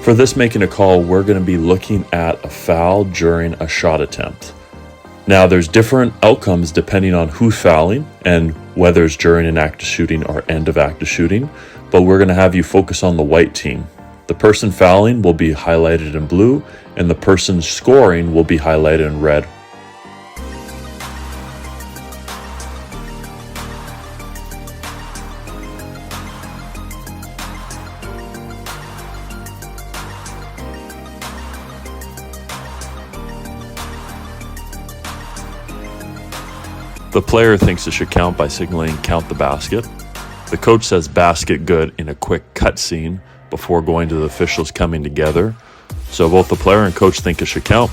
For this making a call, we're going to be looking at a foul during a shot attempt. Now, there's different outcomes depending on who's fouling and whether it's during an active shooting or end of active shooting, but we're going to have you focus on the white team. The person fouling will be highlighted in blue, and the person scoring will be highlighted in red. The player thinks it should count by signaling count the basket. The coach says basket good in a quick cut scene before going to the officials coming together. So both the player and coach think it should count.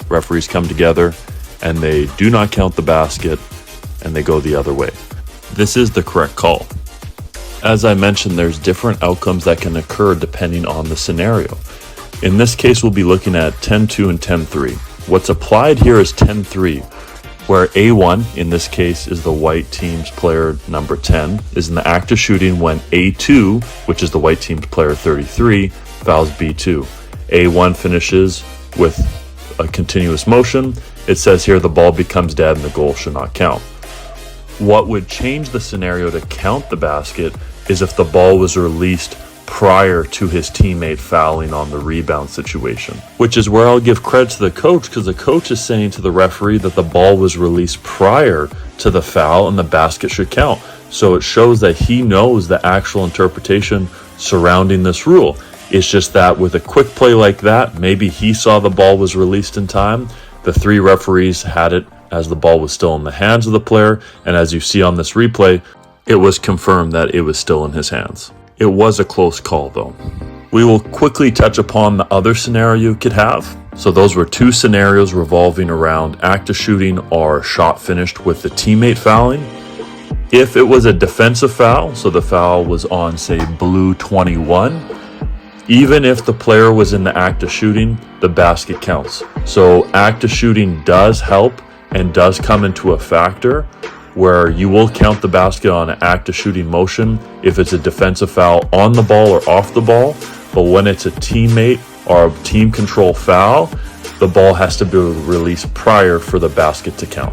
Referees come together and they do not count the basket and they go the other way. This is the correct call. As I mentioned, there's different outcomes that can occur depending on the scenario. In this case, we'll be looking at 10-2 and 10-3. What's applied here is 10-3. Where A1, in this case, is the white team's player number 10, is in the act of shooting when A2, which is the white team's player 33, fouls B2. A1 finishes with a continuous motion. It says here the ball becomes dead and the goal should not count. What would change the scenario to count the basket is if the ball was released prior to his teammate fouling on the rebound situation, which is where I'll give credit to the coach, because the coach is saying to the referee that the ball was released prior to the foul and the basket should count. So it shows that he knows the actual interpretation surrounding this rule. It's just that with a quick play like that, maybe he saw the ball was released in time. The three referees had it as the ball was still in the hands of the player, and as you see on this replay, it was confirmed that it was still in his hands. It was a close call though. We will quickly touch upon the other scenario you could have. So those were two scenarios revolving around active shooting or shot finished with the teammate fouling. If it was a defensive foul, so the foul was on, say, blue 21, even if the player was in the act of shooting, the basket counts. So active shooting does help and does come into a factor where you will count the basket on an active shooting motion if it's a defensive foul on the ball or off the ball. But when it's a teammate or a team control foul, the ball has to be released prior for the basket to count.